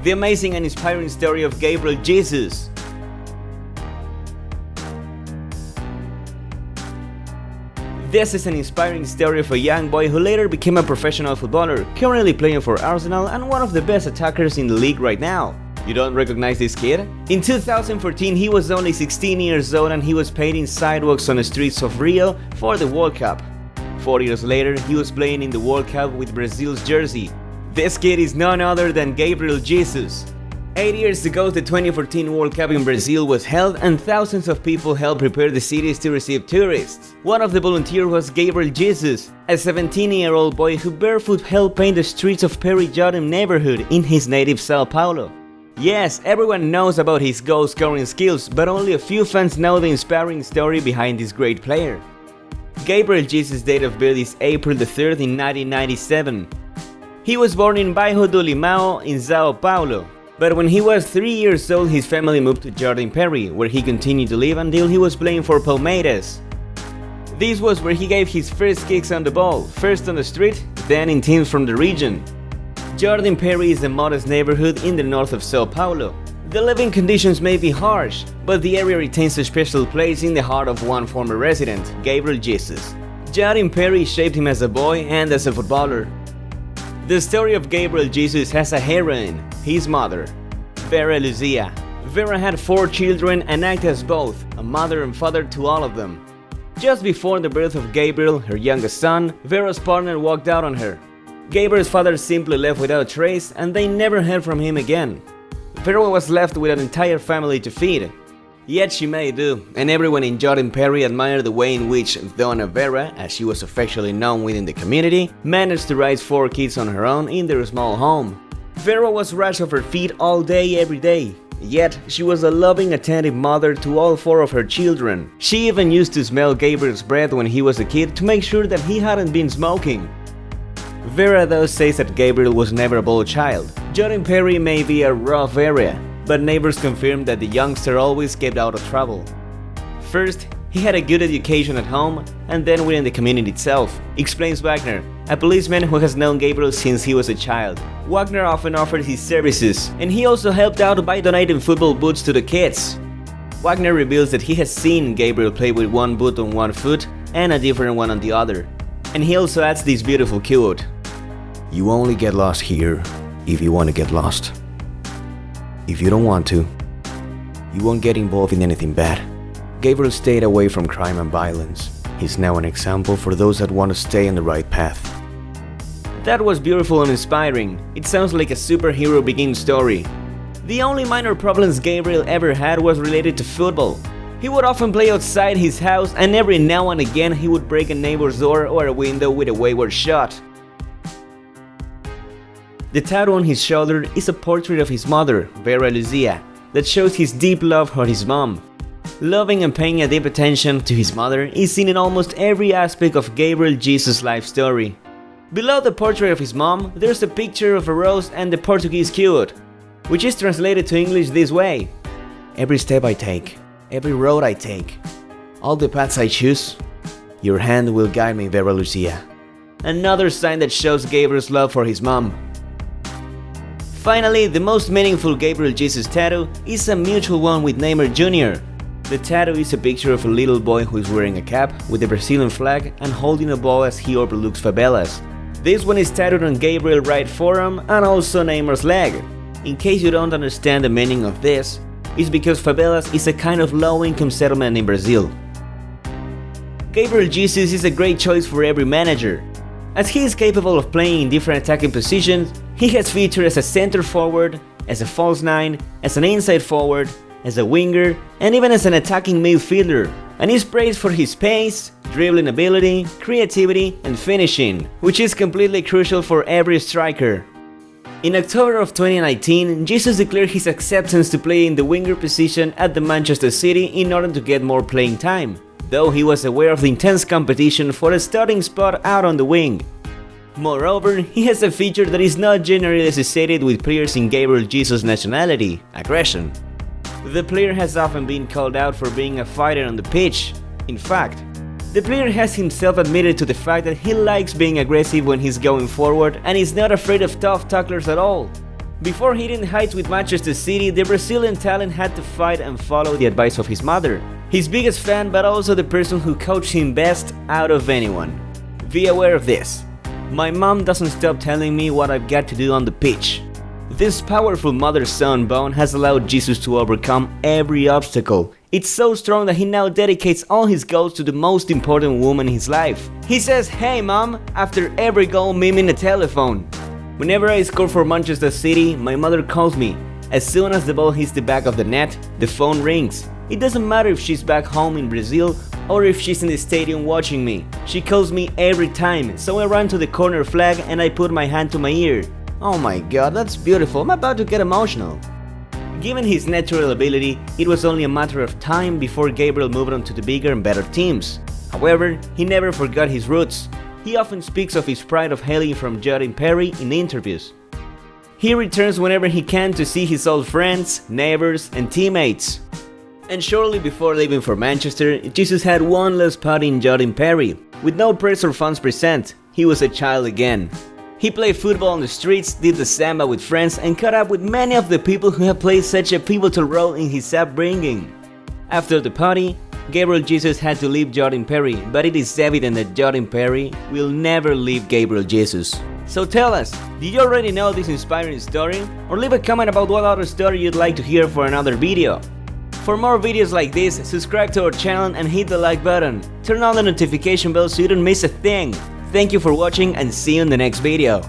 The amazing and inspiring story of Gabriel Jesus. This is an inspiring story of a young boy who later became a professional footballer, currently playing for Arsenal and one of the best attackers in the league right now. You don't recognize this kid? In 2014 he was only 16 years old and he was painting sidewalks on the streets of Rio for the World Cup. 4 years later he was playing in the World Cup with Brazil's jersey. This kid is none other than Gabriel Jesus. 8 years ago the 2014 World Cup in Brazil was held and thousands of people helped prepare the cities to receive tourists. One of the volunteers was Gabriel Jesus, a 17-year-old boy who barefoot helped paint the streets of Perijordem neighborhood in his native Sao Paulo. Yes, everyone knows about his goal-scoring skills, but only a few fans know the inspiring story behind this great player. Gabriel Jesus' date of birth is April 3rd in 1997. He was born in Bairro do Limão in Sao Paulo. But when he was 3 years old, his family moved to Jardim Perry, where he continued to live until he was playing for Palmeiras. This was where he gave his first kicks on the ball, first on the street, then in teams from the region. Jardim Perry is a modest neighborhood in the north of Sao Paulo. The living conditions may be harsh, but the area retains a special place in the heart of one former resident, Gabriel Jesus. Jardim Perry shaped him as a boy and as a footballer. The story of Gabriel Jesus has a heroine, his mother, Vera Lucia. Vera had 4 children and acted as both a mother and father to all of them. Just before the birth of Gabriel, her youngest son, Vera's partner walked out on her. Gabriel's father simply left without trace and they never heard from him again. Vera was left with an entire family to feed. Yet she made do, and everyone in Jardim Perry admired the way in which Dona Vera, as she was affectionately known within the community, managed to raise 4 kids on her own in their small home. Vera was rushed off her feet all day every day, yet she was a loving, attentive mother to all 4 of her children. She even used to smell Gabriel's breath when he was a kid to make sure that he hadn't been smoking. Vera though says that Gabriel was never a bold child. Jardim Perry may be a rough area, but neighbors confirmed that the youngster always kept out of trouble. First, he had a good education at home and then within the community itself, explains Wagner, a policeman who has known Gabriel since he was a child. Wagner often offered his services, and he also helped out by donating football boots to the kids. Wagner reveals that he has seen Gabriel play with one boot on one foot and a different one on the other. And he also adds this beautiful quote: "You only get lost here if you want to get lost. If you don't want to, you won't get involved in anything bad." Gabriel stayed away from crime and violence. He's now an example for those that want to stay on the right path. That was beautiful and inspiring. It sounds like a superhero begin story. The only minor problems Gabriel ever had was related to football. He would often play outside his house and every now and again he would break a neighbor's door or a window with a wayward shot. The tattoo on his shoulder is a portrait of his mother, Vera Lucia, that shows his deep love for his mom. Loving and paying a deep attention to his mother is seen in almost every aspect of Gabriel Jesus' life story. Below the portrait of his mom, there's a picture of a rose and the Portuguese quote, which is translated to English this way: "Every step I take, every road I take, all the paths I choose, your hand will guide me, Vera Lucia." Another sign that shows Gabriel's love for his mom. Finally, the most meaningful Gabriel Jesus tattoo is a mutual one with Neymar Jr. The tattoo is a picture of a little boy who is wearing a cap with the Brazilian flag and holding a ball as he overlooks favelas. This one is tattooed on Gabriel's right forearm and also Neymar's leg. In case you don't understand the meaning of this, it's because favelas is a kind of low-income settlement in Brazil. Gabriel Jesus is a great choice for every manager. As he is capable of playing in different attacking positions, he has featured as a center forward, as a false 9, as an inside forward, as a winger, and even as an attacking midfielder, and is praised for his pace, dribbling ability, creativity, and finishing, which is completely crucial for every striker. In October of 2019, Jesus declared his acceptance to play in the winger position at the Manchester City in order to get more playing time, though he was aware of the intense competition for a starting spot out on the wing. Moreover, he has a feature that is not generally associated with players in Gabriel Jesus' nationality: aggression. The player has often been called out for being a fighter on the pitch. In fact, the player has himself admitted to the fact that he likes being aggressive when he's going forward and is not afraid of tough tacklers at all. Before hitting the heights with Manchester City, the Brazilian talent had to fight and follow the advice of his mother, his biggest fan but also the person who coached him best out of anyone. Be aware of this. My mom doesn't stop telling me what I've got to do on the pitch. This powerful mother-son bond has allowed Jesus to overcome every obstacle. It's so strong that he now dedicates all his goals to the most important woman in his life. He says, "Hey mom," after every goal, miming a telephone. Whenever I score for Manchester City, my mother calls me. As soon as the ball hits the back of the net, the phone rings. It doesn't matter if she's back home in Brazil or if she's in the stadium watching me. She calls me every time, so I run to the corner flag and I put my hand to my ear. Oh my god, that's beautiful, I'm about to get emotional. Given his natural ability, it was only a matter of time before Gabriel moved on to the bigger and better teams. However, he never forgot his roots. He often speaks of his pride of hailing from Jordan Perry in interviews. He returns whenever he can to see his old friends, neighbors, and teammates. And shortly before leaving for Manchester, Jesus had one last party in Jordan Perry. With no press or funds present, he was a child again. He played football on the streets, did the samba with friends, and caught up with many of the people who have played such a pivotal role in his upbringing. After the party, Gabriel Jesus had to leave Jordan Perry, but it is evident that Jordan Perry will never leave Gabriel Jesus. So tell us, did you already know this inspiring story? Or leave a comment about what other story you'd like to hear for another video. For more videos like this, subscribe to our channel and hit the like button. Turn on the notification bell so you don't miss a thing. Thank you for watching and see you in the next video.